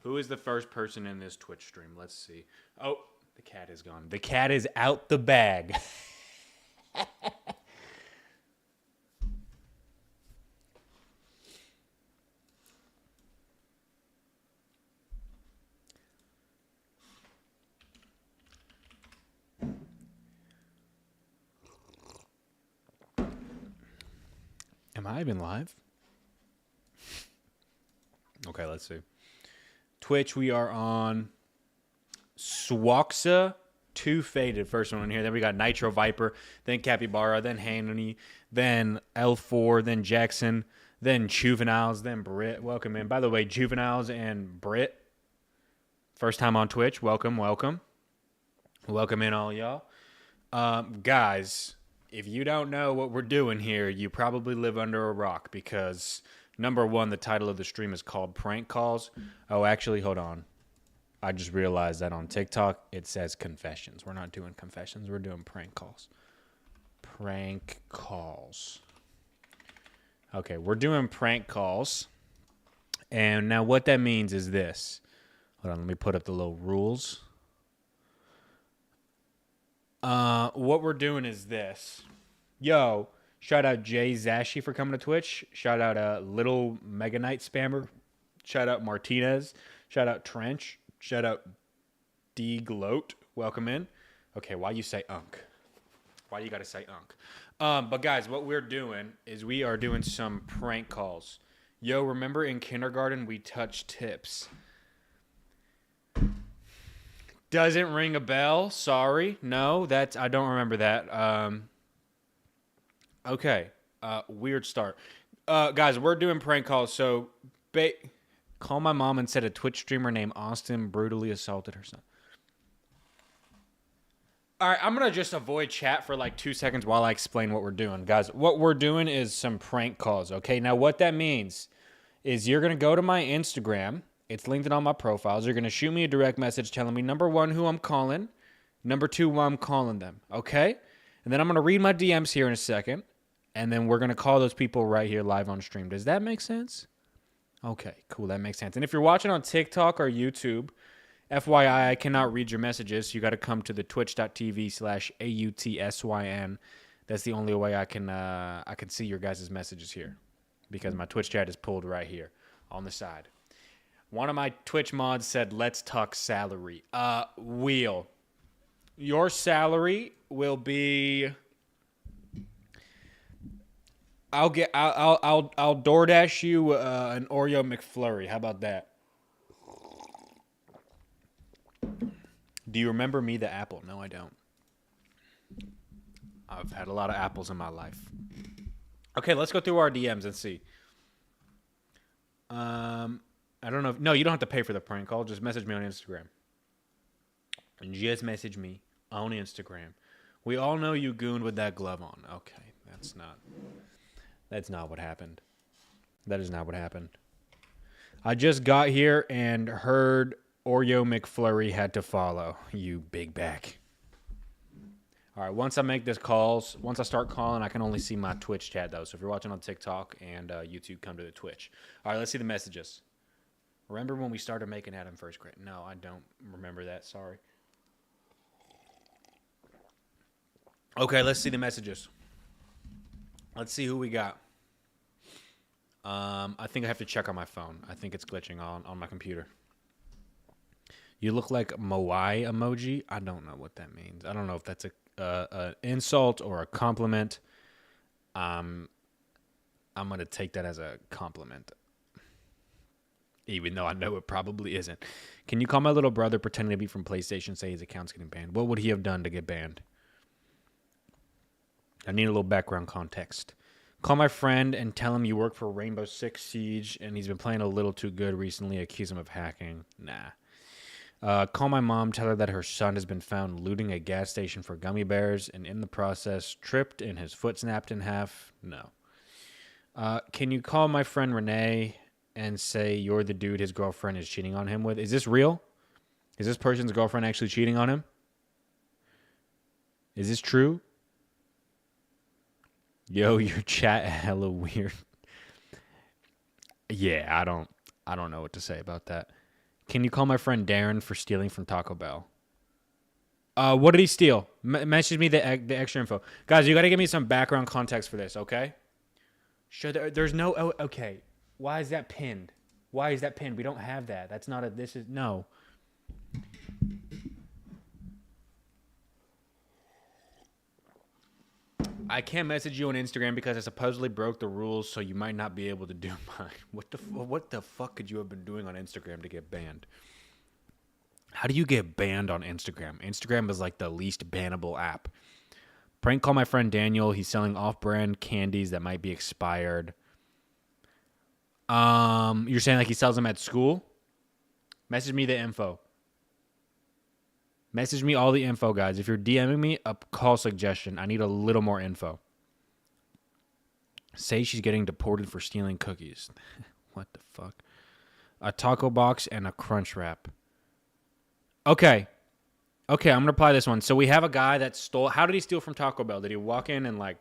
Who is the first person in this Twitch stream? Let's see. Oh, the cat is gone. The cat is out the bag. Am I even live? Okay, let's see. Twitch, we are on Swaxa, 2 Faded, first one in here. Then we got Nitro Viper, then Capybara, then Hanony, then L4, then Jackson, then Juveniles, then Brit. Welcome in. By the way, Juveniles and Brit, first time on Twitch. Welcome, welcome. Welcome in, all y'all. Guys, if you don't know what we're doing here, you probably live under a rock because, number one, the title of the stream is called Prank Calls. Oh, actually, hold on. I just realized that on TikTok, it says confessions. We're not doing confessions. We're doing prank calls. Prank calls. Okay, we're doing prank calls. And now what that means is this. Hold on, let me put up the little rules. What we're doing is this. Yo, shout out Jay Zashi for coming to Twitch. Shout out Little Mega Knight Spammer. Shout out Martinez. Shout out Trench. Shout out D Gloat. Welcome in. Okay, why you say unk? Why you gotta say unk? But guys, what we're doing is we are doing some prank calls. Yo, remember in kindergarten we touched tips? Doesn't ring a bell. Sorry. No, I don't remember that. Okay. Weird start. Guys, we're doing prank calls. So, call my mom and said a Twitch streamer named Austin brutally assaulted her son. All right, I'm going to just avoid chat for like 2 seconds while I explain what we're doing. Guys, what we're doing is some prank calls, okay? Now, what that means is you're going to go to my Instagram. It's linked in all my profiles. You're going to shoot me a direct message telling me, number one, who I'm calling. Number two, why I'm calling them. Okay? And then I'm going to read my DMs here in a second. And then we're going to call those people right here live on stream. Does that make sense? Okay, cool. That makes sense. And if you're watching on TikTok or YouTube, FYI, I cannot read your messages. So you got to come to the twitch.tv/AUTSYN. That's the only way I can see your guys' messages here. Because my Twitch chat is pulled right here on the side. One of my Twitch mods said, let's talk salary. Wheel. Your salary will be... I'll DoorDash you an Oreo McFlurry. How about that? Do you remember me, the apple? No, I don't. I've had a lot of apples in my life. Okay, let's go through our DMs and see. I don't know. No, you don't have to pay for the prank call. Just message me on Instagram. And just message me on Instagram. We all know you gooned with that glove on. Okay, that's not what happened. That is not what happened. I just got here and heard Oreo McFlurry had to follow. You big back. All right, once I start calling, I can only see my Twitch chat, though. So if you're watching on TikTok and YouTube, come to the Twitch. All right, let's see the messages. Remember when we started making Adam first grade? No, I don't remember that. Sorry. Okay, let's see the messages. Let's see who we got. I think I have to check on my phone. I think it's glitching on my computer. You look like Moai emoji. I don't know what that means. I don't know if that's an insult or a compliment. I'm going to take that as a compliment. Even though I know it probably isn't. Can you call my little brother pretending to be from PlayStation, say his account's getting banned? What would he have done to get banned? I need a little background context. Call my friend and tell him you work for Rainbow Six Siege and he's been playing a little too good recently. Accuse him of hacking. Nah. Call my mom, tell her that her son has been found looting a gas station for gummy bears and in the process tripped and his foot snapped in half. No. Can you call my friend Renee and say you're the dude his girlfriend is cheating on him with? Is this real? Is this person's girlfriend actually cheating on him? Is this true? Yo, your chat hella weird. Yeah, I don't know what to say about that. Can you call my friend Darren for stealing from Taco Bell? What did he steal? Message me the extra info. Guys, you got to give me some background context for this, okay? Sure, there's no... Oh, okay. Why is that pinned? Why is that pinned? We don't have that. That's not a... This is... No. I can't message you on Instagram because I supposedly broke the rules, so you might not be able to do mine. What the fuck could you have been doing on Instagram to get banned? How do you get banned on Instagram? Instagram is like the least bannable app. Prank call my friend Daniel. He's selling off-brand candies that might be expired. You're saying like he sells them at school? Message me the info. Message me all the info, guys. If you're DMing me, a call suggestion. I need a little more info. Say she's getting deported for stealing cookies. What the fuck? A taco box and a crunch wrap. Okay, I'm going to apply this one. So we have a guy that stole... How did he steal from Taco Bell? Did he walk in and like...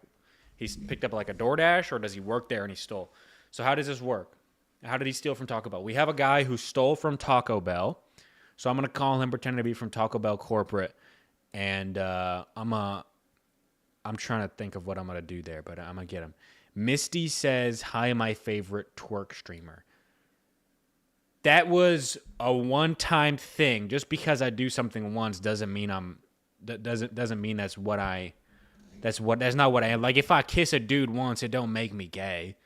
He's picked up like a DoorDash, or does he work there and he stole? So how does this work? How did he steal from Taco Bell? We have a guy who stole from Taco Bell. So I'm going to call him, pretending to be from Taco Bell corporate. And I'm trying to think of what I'm going to do there, but I'm going to get him. Misty says, hi, my favorite twerk streamer. That was a one-time thing. Just because I do something once doesn't mean doesn't mean that's not what I am. Like if I kiss a dude once, it don't make me gay.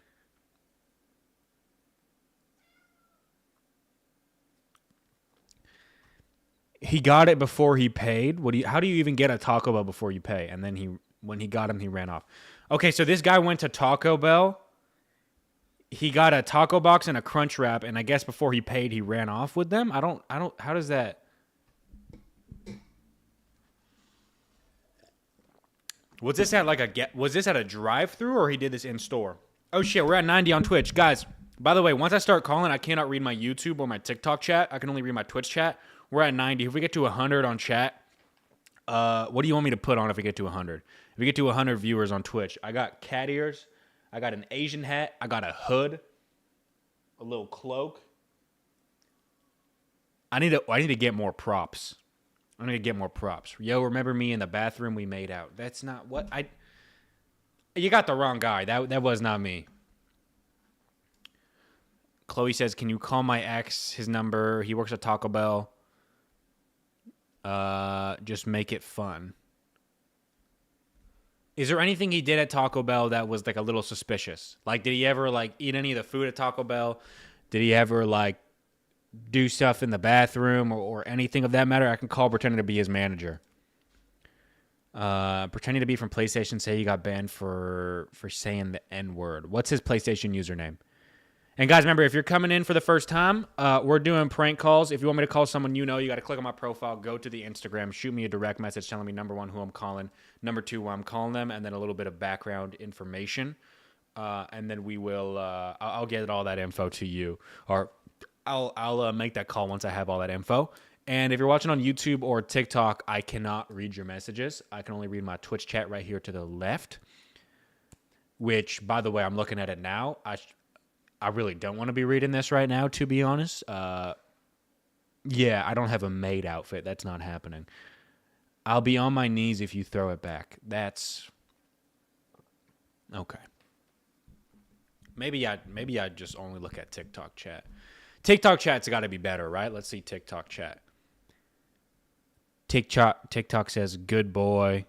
He got it before he paid. How do you even get a Taco Bell before you pay? And then when he got him, he ran off. Okay, so this guy went to Taco Bell. He got a taco box and a crunch wrap, and I guess before he paid, he ran off with them. I don't. How does that? Was this at a drive-thru, or he did this in store? Oh shit, we're at 90 on Twitch, guys. By the way, once I start calling, I cannot read my YouTube or my TikTok chat. I can only read my Twitch chat. We're at 90. If we get to 100 on chat, what do you want me to put on if we get to 100? If we get to 100 viewers on Twitch, I got cat ears. I got an Asian hat. I got a hood. A little cloak. I need to get more props. I need to get more props. Yo, remember me in the bathroom we made out? That's not what You got the wrong guy. That was not me. Chloe says, can you call my ex his number? He works at Taco Bell. Just make it fun. Is there anything he did at Taco Bell that was like a little suspicious? Like, did he ever like eat any of the food at Taco Bell? Did he ever like do stuff in the bathroom or anything of that matter? I can call pretending to be his manager. Pretending to be from PlayStation. Say he got banned for saying the N-word. What's his PlayStation username? And guys, remember, if you're coming in for the first time, we're doing prank calls. If you want me to call someone you know, you got to click on my profile, go to the Instagram, shoot me a direct message telling me, number one, who I'm calling, number two, why I'm calling them, and then a little bit of background information. And then we will, I'll get all that info to you. Or I'll make that call once I have all that info. And if you're watching on YouTube or TikTok, I cannot read your messages. I can only read my Twitch chat right here to the left. Which, by the way, I'm looking at it now. I really don't want to be reading this right now, to be honest. Yeah, I don't have a maid outfit. That's not happening. I'll be on my knees if you throw it back. That's... okay. Maybe I just only look at TikTok chat. TikTok chat's got to be better, right? Let's see TikTok chat. TikTok says, good boy.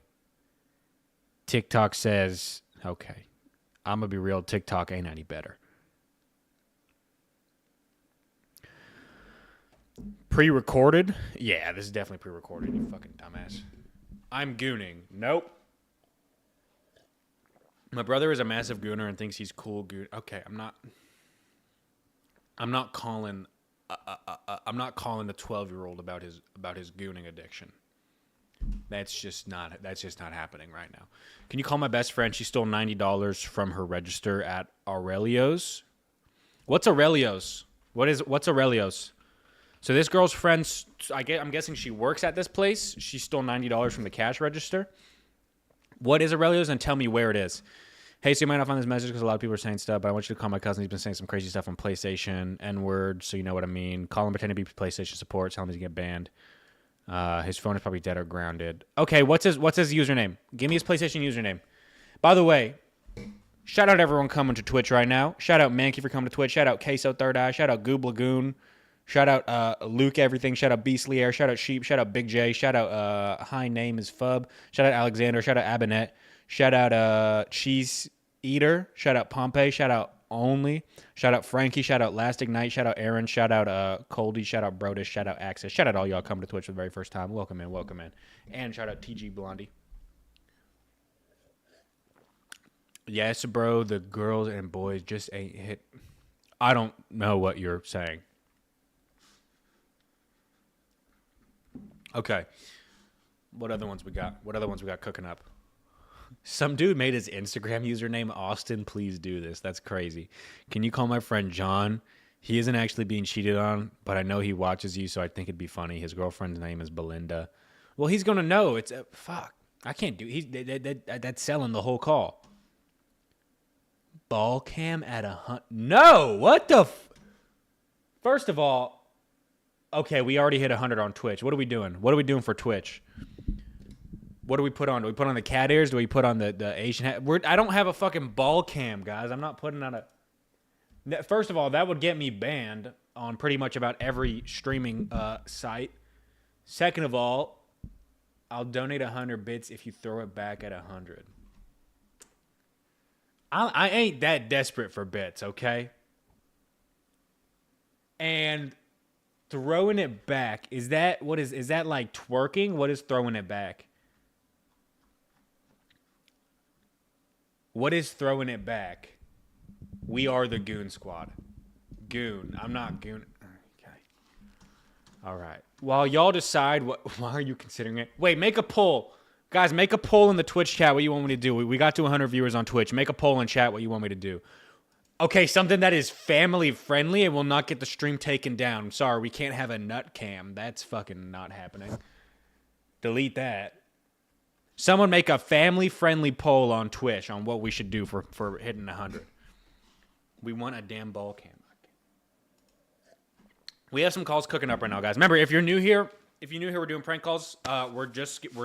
TikTok says, okay. I'm going to be real. TikTok ain't any better. Pre-recorded? Yeah, this is definitely pre-recorded, you fucking dumbass. I'm gooning. Nope. My brother is a massive gooner and thinks he's cool goon. Okay, I'm not calling the 12-year-old about his gooning addiction. That's just not happening right now. Can you call my best friend? She stole $90 from her register at Aurelio's. What's Aurelio's? What's Aurelio's? So this girl's friend, I'm guessing she works at this place. She stole $90 from the cash register. What is Aurelio's? And tell me where it is. Hey, so you might not find this message because a lot of people are saying stuff, but I want you to call my cousin. He's been saying some crazy stuff on PlayStation, N-word, so you know what I mean. Call him, pretend to be PlayStation support, tell him he's going to get banned. His phone is probably dead or grounded. Okay, what's his username? Give me his PlayStation username. By the way, shout out everyone coming to Twitch right now. Shout out Mankey for coming to Twitch. Shout out Queso Third Eye. Shout out Goob Lagoon. Shout out Luke Everything. Shout out Beastly Air. Shout out Sheep. Shout out Big J. Shout out High Name is Fub. Shout out Alexander. Shout out Abinette. Shout out Cheese Eater. Shout out Pompey. Shout out Only. Shout out Frankie. Shout out Last Ignite. Shout out Aaron. Shout out Coldy. Shout out Brodus. Shout out Access. Shout out all y'all coming to Twitch for the very first time. Welcome in. Welcome in. And shout out TG Blondie. Yes, bro. The girls and boys just ain't hit. I don't know what you're saying. Okay. What other ones we got? What other ones we got cooking up? Some dude made his Instagram username Austin. Please do this. That's crazy. Can you call my friend John? He isn't actually being cheated on, but I know he watches you, so I think it'd be funny. His girlfriend's name is Belinda. Well, he's gonna know. It's fuck. I can't do. That's selling the whole call. Ball cam at 100. No, what the? First of all, okay, we already hit 100 on Twitch. What are we doing? What are we doing for Twitch? What do we put on? Do we put on the cat ears? Do we put on the Asian hat? I don't have a fucking ball cam, guys. I'm not putting on a... First of all, that would get me banned on pretty much about every streaming site. Second of all, I'll donate 100 bits if you throw it back at 100. I ain't that desperate for bits, okay? And throwing it back, is that like twerking? What is throwing it back? What is throwing it back? We are the Goon Squad. Goon. I'm not Goon. Okay. All right. While y'all decide why are you considering it? Wait, make a poll. Guys, make a poll in the Twitch chat what you want me to do. We got to 100 viewers on Twitch. Make a poll in chat what you want me to do. Okay, something that is family friendly and will not get the stream taken down. Sorry, we can't have a nut cam. That's fucking not happening. Delete that. Someone make a family-friendly poll on Twitch on what we should do for hitting 100. We want a damn ball cam. We have some calls cooking up right now, guys. Remember, if you're new here, we're doing prank calls. We're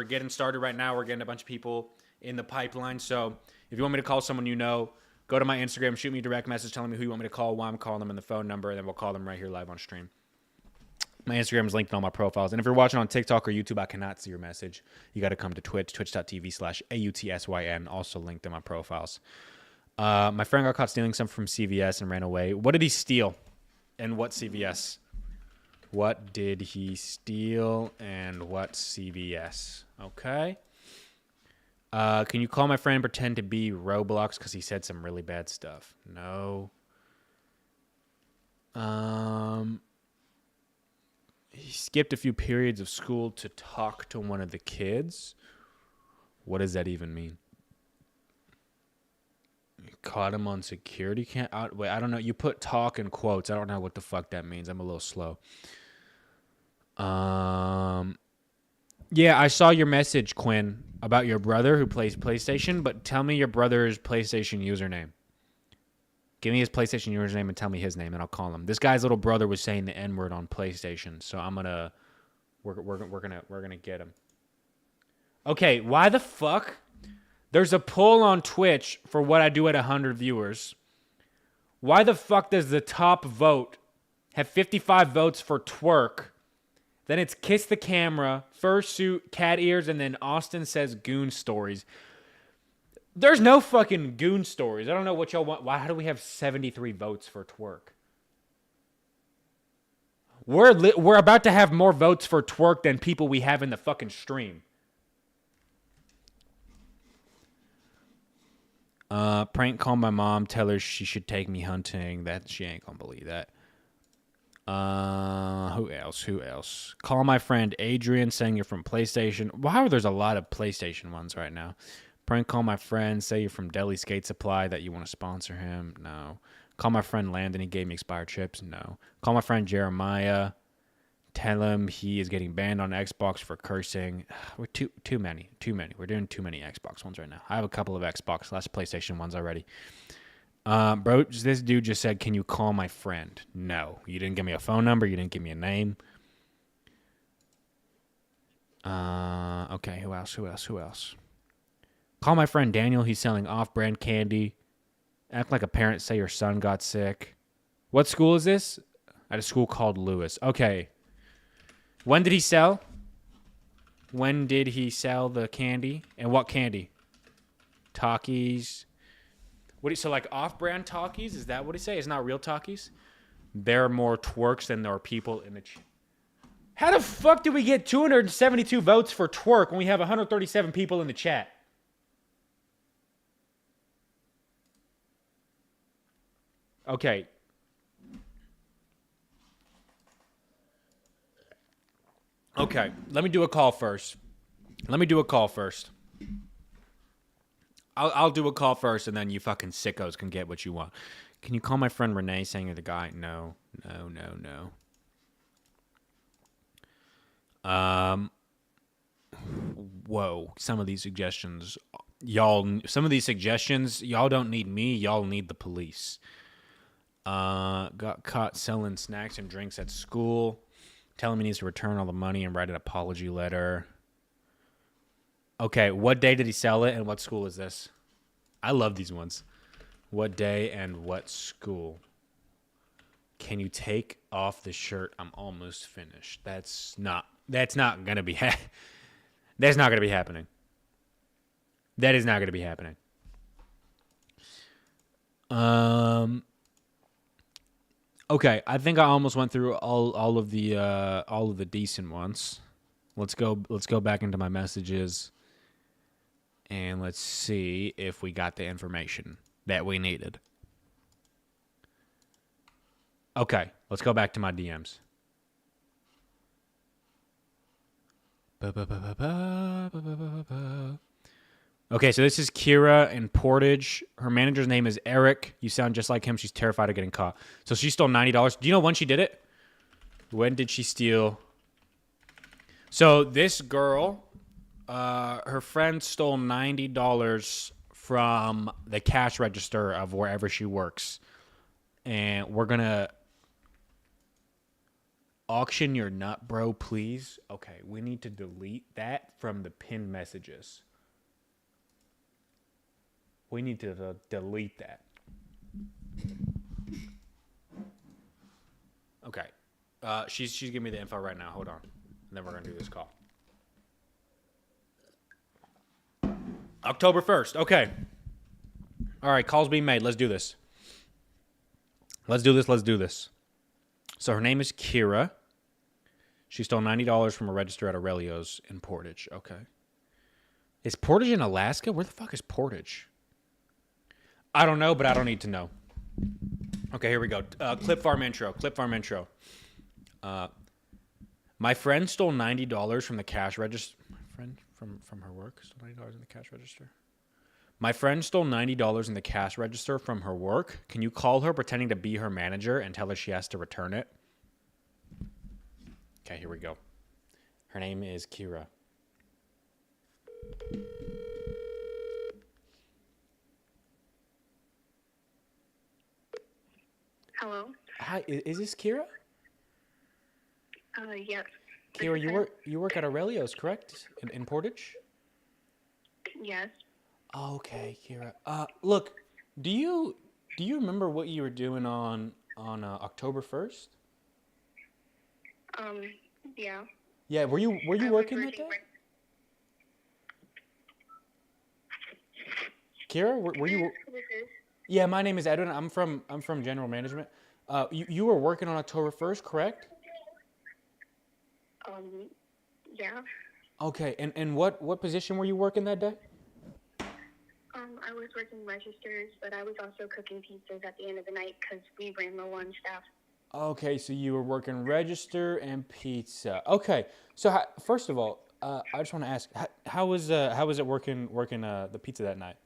getting started right now. We're getting a bunch of people in the pipeline. So if you want me to call someone you know, go to my Instagram, shoot me a direct message telling me who you want me to call, why I'm calling them, and the phone number, and then we'll call them right here live on stream. My Instagram is linked in all my profiles. And if you're watching on TikTok or YouTube, I cannot see your message. You got to come to Twitch, twitch.tv/AUTSYN, also linked in my profiles. My friend got caught stealing something from CVS and ran away. What did he steal? And what CVS? What did he steal and what CVS? Okay. Can you call my friend and pretend to be Roblox because he said some really bad stuff? No. He skipped a few periods of school to talk to one of the kids. What does that even mean? You caught him on security cam. Wait, I don't know. You put talk in quotes. I don't know what the fuck that means. I'm a little slow. Yeah, I saw your message, Quinn, about your brother who plays PlayStation, but tell me your brother's PlayStation username. Give me his PlayStation username and tell me his name, and I'll call him. This guy's little brother was saying the N-word on PlayStation, so we're gonna get him. Okay, why the fuck? There's a poll on Twitch for what I do at 100 viewers. Why the fuck does the top vote have 55 votes for twerk? Then it's kiss the camera, fursuit, cat ears, and then Austin says goon stories. There's no fucking goon stories. I don't know what y'all want. Why? How do we have 73 votes for twerk? We're about to have more votes for twerk than people we have in the fucking stream. Prank call my mom. Tell her she should take me hunting. That she ain't gonna believe that. Who else? Call my friend Adrian saying you're from PlayStation. Wow, there's a lot of PlayStation ones right now. Prank call my friend, say you're from Deli Skate Supply, that you want to sponsor him. No. Call my friend Landon, he gave me expired chips. No. Call my friend Jeremiah. Tell him he is getting banned on Xbox for cursing. We're too many. We're doing too many Xbox ones right now. I have a couple of Xbox, less PlayStation ones already. Bro, this dude just said, "Can you call my friend?" No, you didn't give me a phone number. You didn't give me a name. Okay, who else? Call my friend Daniel. He's selling off-brand candy. Act like a parent. Say your son got sick. What school is this? At a school called Lewis. Okay. When did he sell? When did he sell the candy? And what candy? Takis. So like off-brand Takis? Is that what he say? It's not real Takis? There are more twerks than there are people in the... How the fuck did we get 272 votes for twerk when we have 137 people in the chat? Okay. Okay, let me do a call first. I'll do a call first, and then you fucking sickos can get what you want. Can you call my friend Renee saying you're the guy? No. Whoa. Some of these suggestions, y'all don't need me. Y'all need the police. Got caught selling snacks and drinks at school. Tell him he needs to return all the money and write an apology letter. Okay, what day did he sell it and what school is this? I love these ones. What day and what school? Can you take off the shirt? I'm almost finished. That's not gonna be that's not gonna be happening. That is not gonna be happening. Okay, I think I almost went through all of the decent ones. Let's go back into my messages and let's see if we got the information that we needed. Okay, let's go back to my DMs. Okay, so this is Kira in Portage. Her manager's name is Eric. You sound just like him. She's terrified of getting caught. So she stole $90. Do you know when she did it? When did she steal? So this girl, her friend stole $90 from the cash register of wherever she works. And we're going to auction your nut, bro, please. Okay, we need to delete that from the pinned messages. We need to delete that. Okay. She's giving me the info right now. Hold on. And then we're going to do this call. October 1st. Okay. All right. Call's being made. Let's do this. Let's do this. So her name is Kira. She stole $90 from a register at Aurelio's in Portage. Okay. Is Portage in Alaska? Where the fuck is Portage? I don't know, but I don't need to know. Okay, here we go. Clip farm intro. My friend stole $90 from the cash register. My friend from her work stole $90 in the cash register. My friend stole $90 in the cash register from her work. Can you call her pretending to be her manager and tell her she has to return it? Okay, here we go. Her name is Kira. Hello. Hi, is this Kira? Yes. Kira, you work at Aurelio's, correct? In Portage? Yes. Okay, Kira. Look, do you remember what you were doing on October 1st? Yeah. Yeah, were you working that day? Kira, were you? Yeah, my name is Edwin. I'm from General Management. You were working on October 1st, correct? Yeah. Okay, and what position were you working that day? I was working registers, but I was also cooking pizzas at the end of the night because we ran low on staff. Okay, so you were working register and pizza. Okay, so first of all, I just want to ask, how was it working the pizza that night?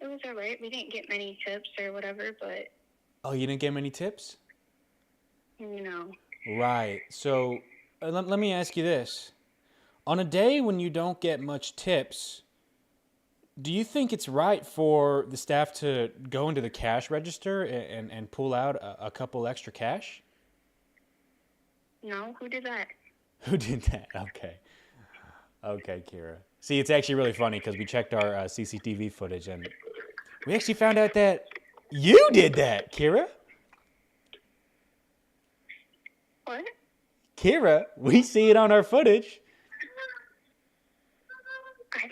It was alright. We didn't get many tips or whatever, but. Oh, you didn't get many tips? No. Right. So let me ask you this. On a day when you don't get much tips, do you think it's right for the staff to go into the cash register and pull out a couple extra cash? No, who did that? Who did that? Okay. Okay, Kira. See, it's actually really funny because we checked our CCTV footage and we actually found out that you did that, Kira. What? Kira, we see it on our footage. I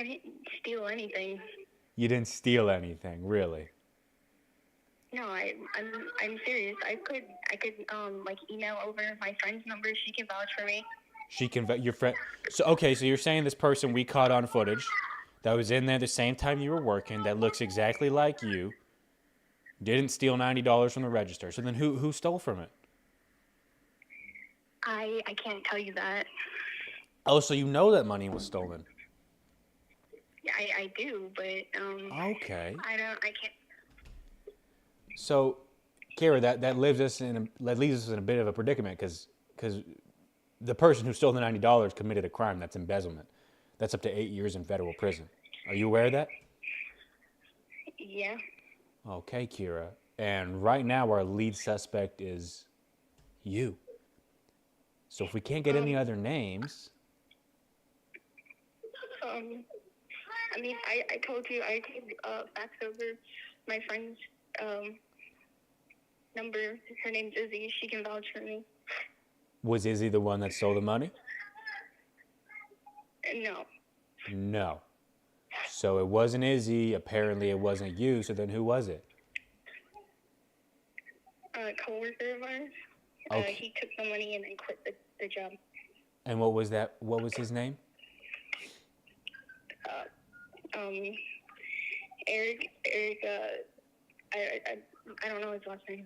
didn't steal anything. You didn't steal anything, really. No, I'm serious. I could like email over my friend's number. She can vouch for me. She can your friend. So okay, so you're saying this person we caught on footage that was in there the same time you were working that looks exactly like you didn't steal $90 from the register. So then who stole from it? I can't tell you that. Oh, so you know that money was stolen. Yeah, I do, but Okay. I can't. So, Kara, that leaves us in a bit of a predicament because the person who stole the $90 committed a crime. That's embezzlement. That's up to 8 years in federal prison. Are you aware of that? Yeah. Okay, Kira. And right now our lead suspect is you. So if we can't get any other names, I mean, I told you I could fax over my friend's number. Her name's Izzy. She can vouch for me. was Izzy the one that stole the money? No. No. So it wasn't Izzy. Apparently it wasn't you. So then who was it? A coworker of ours. Okay. He took the money and then quit the job. And what was that? What was his name? Eric, I don't know his last name.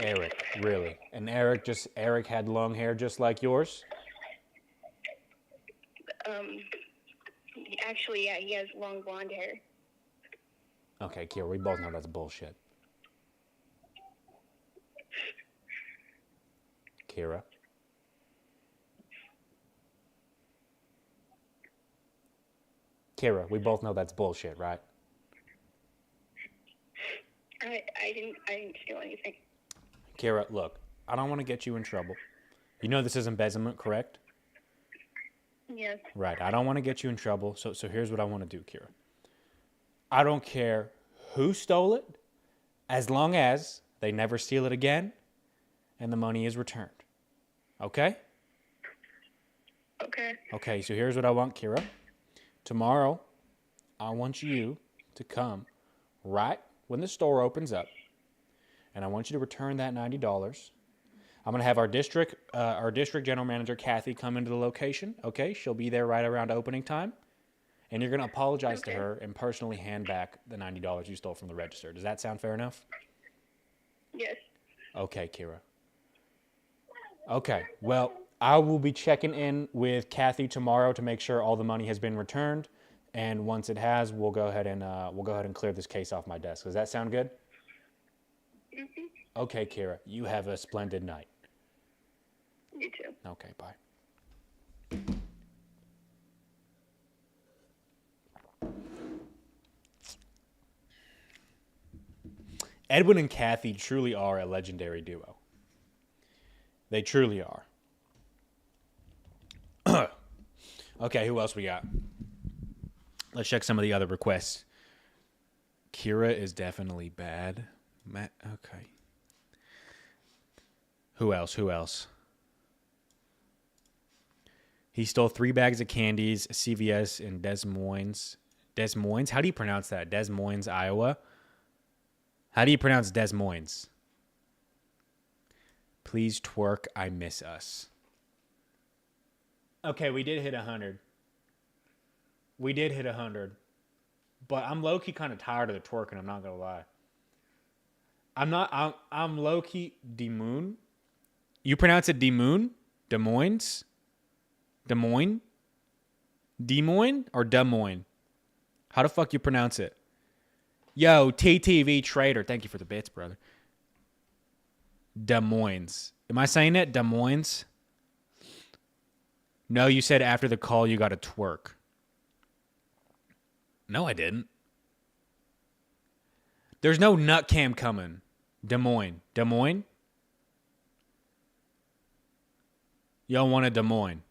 Eric, really? And Eric had long hair just like yours? Actually, yeah, he has long blonde hair. Okay, Kira, we both know that's bullshit. Kira? Kira, we both know that's bullshit, right? I didn't steal anything. Kira, look, I don't want to get you in trouble. You know this is embezzlement, correct? Yes. Right. I don't want to get you in trouble. So here's what I want to do, Kira. I don't care who stole it, as long as they never steal it again and the money is returned. Okay? Okay. Okay, so here's what I want, Kira. Tomorrow, I want you to come right when the store opens up, and I want you to return that $90. I'm going to have our district general manager, Kathy, come into the location. Okay, she'll be there right around opening time. And you're going to apologize to her and personally hand back the $90 you stole from the register. Does that sound fair enough? Yes. Okay, Kira. Okay, well, I will be checking in with Kathy tomorrow to make sure all the money has been returned. And once it has, we'll go ahead and clear this case off my desk. Does that sound good? Mhm. Okay, Kira. You have a splendid night. You too. Okay, bye. Edwin and Kathy truly are a legendary duo. They truly are. Okay, who else we got? Let's check some of the other requests. Kira is definitely bad. Matt, okay. Who else? He stole 3 bags of candies, CVS in Des Moines. Des Moines? How do you pronounce that? Des Moines, Iowa? How do you pronounce Des Moines? Please twerk, I miss us. Okay, we did hit 100. We did hit 100. But I'm low-key kind of tired of the twerking, I'm not going to lie. I'm low-key Demoon. You pronounce it Demoon? Des Moines? Des Moines? Des Moines or Des Moines? How the fuck you pronounce it? Yo, TTV Trader. Thank you for the bits, brother. Des Moines. Am I saying it? Des Moines? No, you said after the call you got to twerk. No, I didn't. There's no nut cam coming. Des Moines. Des Moines? Y'all want a Des Moines.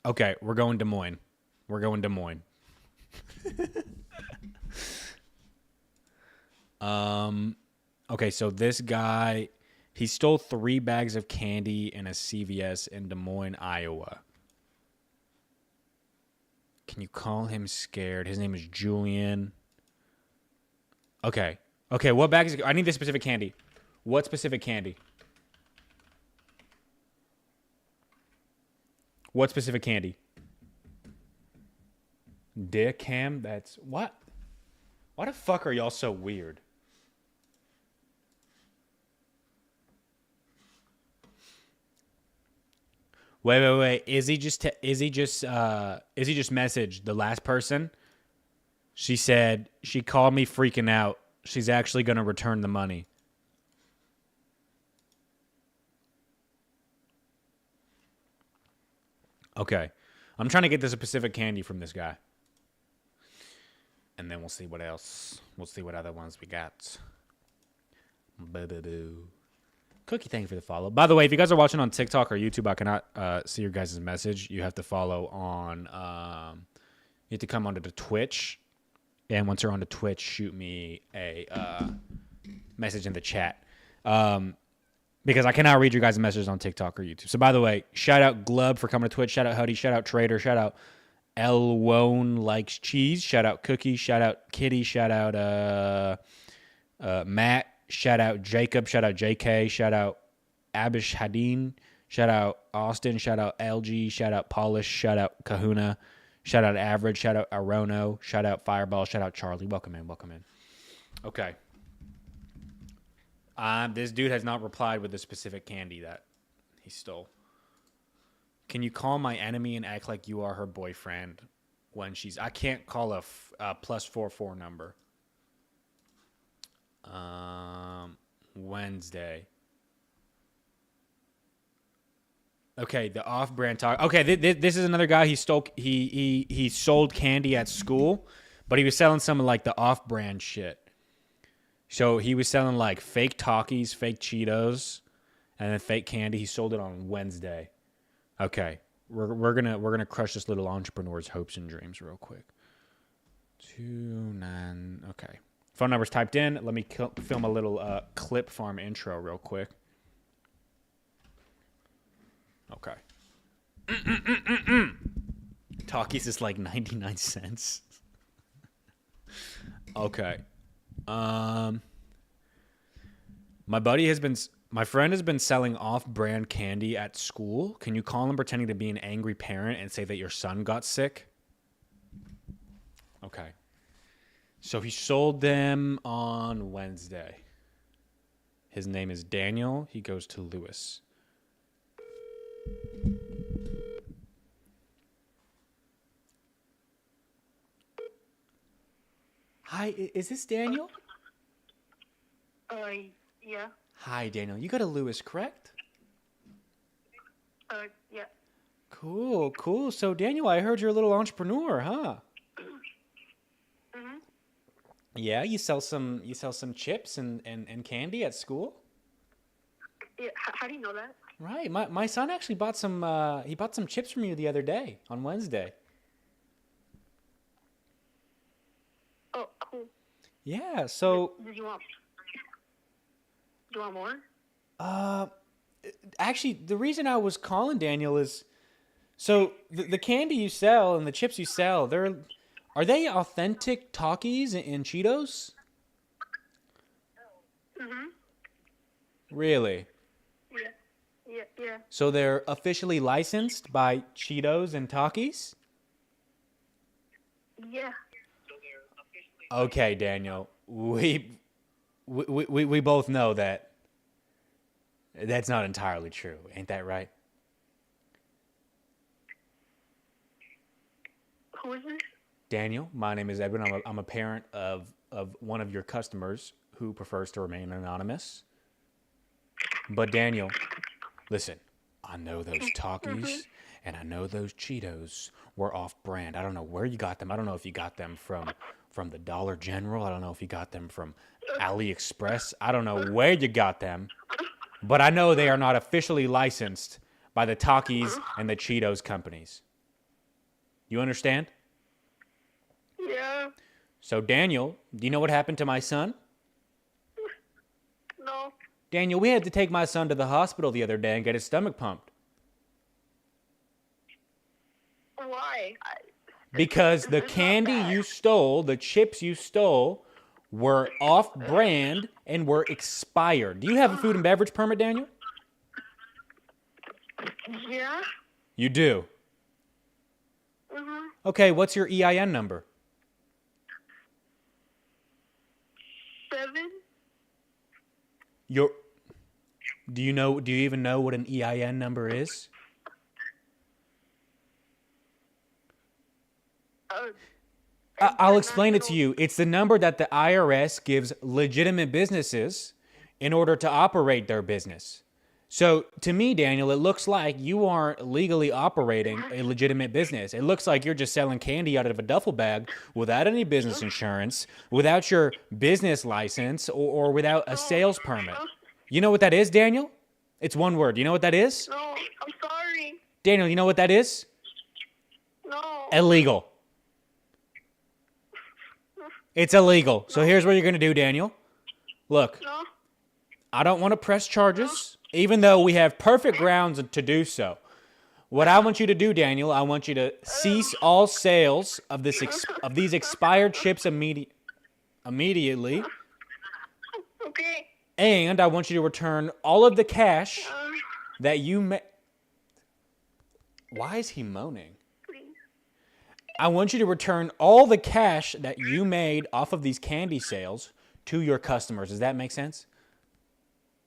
Okay, we're going Des Moines. We're going Des Moines. Okay, so this guy, he stole 3 bags of candy in a CVS in Des Moines, Iowa. Can you call him scared? His name is Julian. Okay. Okay, what bag is it? I need this specific candy. What specific candy? What specific candy? Dick Cam? That's what? Why the fuck are y'all so weird? Wait. Is he just messaged the last person? She said she called me freaking out. She's actually going to return the money. Okay. I'm trying to get this specific candy from this guy. And then we'll see what else. We'll see what other ones we got. Boo-boo-boo. Cookie, thank you for the follow. By the way, if you guys are watching on TikTok or YouTube, I cannot see your guys' message. You have to follow on... you have to come onto the Twitch. And once you're on the Twitch, shoot me a message in the chat. Because I cannot read your guys' messages on TikTok or YouTube. So, by the way, shout out Glub for coming to Twitch. Shout out Huddy. Shout out Trader. Shout out Elwone Likes Cheese. Shout out Cookie. Shout out Kitty. Shout out Matt. Shout out Jacob. Shout out JK. Shout out Abish Hadeen. Shout out Austin. Shout out LG. Shout out Polish. Shout out Kahuna. Shout out Average. Shout out Arono. Shout out Fireball. Shout out Charlie. Welcome in. Welcome in. Okay. This dude has not replied with the specific candy that he stole. Can you call my enemy and act like you are her boyfriend when she's... I can't call a +44 number. Wednesday. Okay, the off-brand talk. Okay, this is another guy. He sold candy at school, but he was selling some of like the off-brand shit. So he was selling like fake Takis, fake Cheetos, and then fake candy. He sold it on Wednesday. Okay, we're gonna crush this little entrepreneur's hopes and dreams real quick. 29. Okay, phone number's typed in. Let me film a little clip farm intro real quick. Okay. Takis is like 99 cents. Okay. My friend has been selling off-brand candy at school. Can you call him pretending to be an angry parent and say that your son got sick? Okay. So he sold them on Wednesday. His name is Daniel. He goes to Lewis. Hi, is this Daniel? Yeah. Hi, Daniel. You go to Lewis, correct? Yeah. Cool. So, Daniel, I heard you're a little entrepreneur, huh? Mhm. Yeah, you sell some chips and candy at school? Yeah. How do you know that? Right. My son actually bought some chips from you the other day on Wednesday. Oh, cool. Yeah, so Do you want more? actually the reason I was calling Daniel is so the candy you sell and the chips you sell, are they authentic Takis and Cheetos? Mhm. Really? Yeah. So they're officially licensed by Cheetos and Takis? Yeah. Okay, Daniel. We both know that that's not entirely true. Ain't that right? Who is this? Daniel, my name is Edwin. I'm a parent of one of your customers who prefers to remain anonymous. But Daniel, listen, I know those Takis and I know those Cheetos were off-brand. I don't know where you got them. I don't know if you got them from the Dollar General. I don't know if you got them from AliExpress. I don't know where you got them. But I know they are not officially licensed by the Takis and the Cheetos companies. You understand? Yeah. So, Daniel, do you know what happened to my son? No. Daniel, we had to take my son to the hospital the other day and get his stomach pumped. Why? Because the It's not candy bad. you stole, the chips you stole, were off-brand and were expired. Do you have a food and beverage permit, Daniel? Yeah. You do. Mhm. Okay, what's your EIN number? 7. Do you even know what an EIN number is? I'll explain it to you. It's the number that the IRS gives legitimate businesses in order to operate their business. So to me, Daniel, it looks like you aren't legally operating a legitimate business. It looks like you're just selling candy out of a duffel bag without any business insurance, without your business license, or without a sales permit. You know what that is, Daniel? It's one word. You know what that is? No, I'm sorry. Daniel, you know what that is? No. Illegal. It's illegal. So here's what you're going to do, Daniel. Look, No. I don't want to press charges, even though we have perfect grounds to do so. What I want you to do, Daniel, I want you to cease all sales of these expired chips immediately, Okay. and I want you to return all of the cash that you made. Why is he moaning? Please. I want you to return all the cash that you made off of these candy sales to your customers. Does that make sense?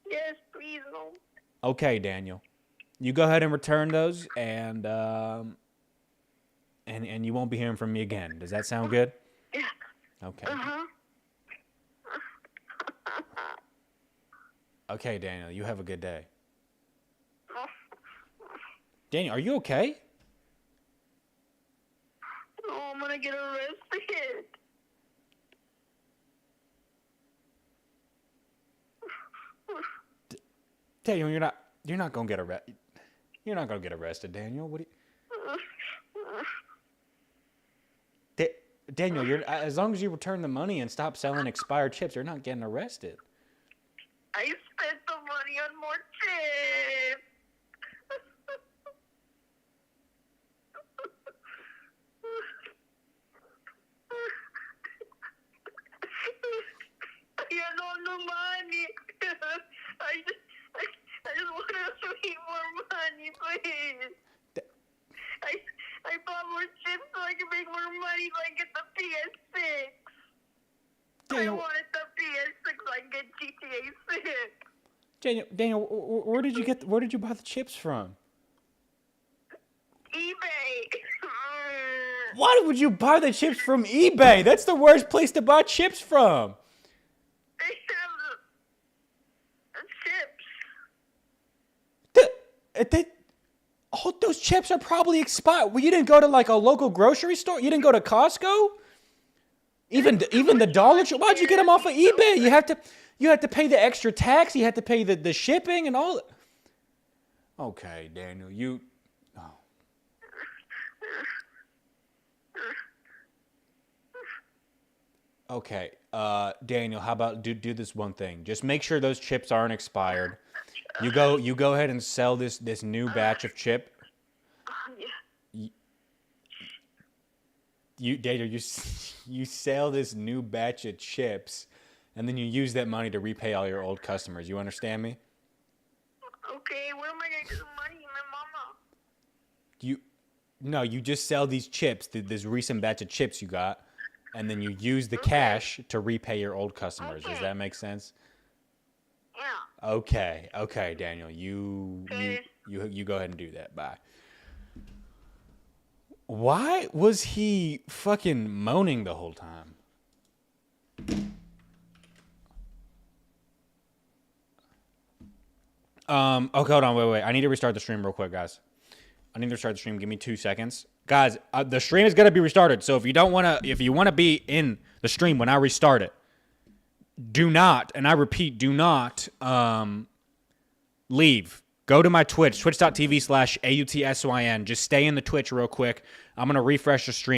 Yes, please, no. Okay, Daniel. You go ahead and return those, and you won't be hearing from me again. Does that sound good? Yeah. Okay. Uh-huh. Okay, Daniel. You have a good day. Daniel, are you okay? No, I'm gonna get arrested. Daniel, you're not gonna get arrested. You're not gonna get arrested, Daniel. What do you? Daniel, as long as you return the money and stop selling expired chips, you're not getting arrested. I spent the money on more chips. You don't know money. I just want to make more money, please. I bought more chips so I can make more money so I can get the PS6. Daniel, I wanted the PS6 so I can get GTA 6. Daniel, where did you buy the chips from? eBay. Why would you buy the chips from eBay? That's the worst place to buy chips from. They have chips. All those chips are probably expired. Well, you didn't go to like a local grocery store? You didn't go to Costco? Even the Dollar Tree? Why'd you get them off of eBay? You have to pay the extra tax. You have to pay the shipping and all. Okay, Daniel, you. Oh. Okay, Daniel, how about do this one thing? Just make sure those chips aren't expired. You go ahead and sell this new batch of chip. Daniel, you sell this new batch of chips, and then you use that money to repay all your old customers. You understand me? Okay, where am I gonna get the money? My mama. You just sell these chips, this recent batch of chips you got, and then you use the cash to repay your old customers. Does that make sense? Yeah. Okay, Daniel. You go ahead and do that. Bye. Why was he fucking moaning the whole time? Okay, hold on. Wait. I need to restart the stream real quick, guys. I need to restart the stream. Give me 2 seconds. Guys, the stream is going to be restarted. So if you want to be in the stream when I restart it, do not, and I repeat, do not leave. Go to my Twitch, twitch.tv/AUTSYN. Just stay in the Twitch real quick. I'm going to refresh the stream.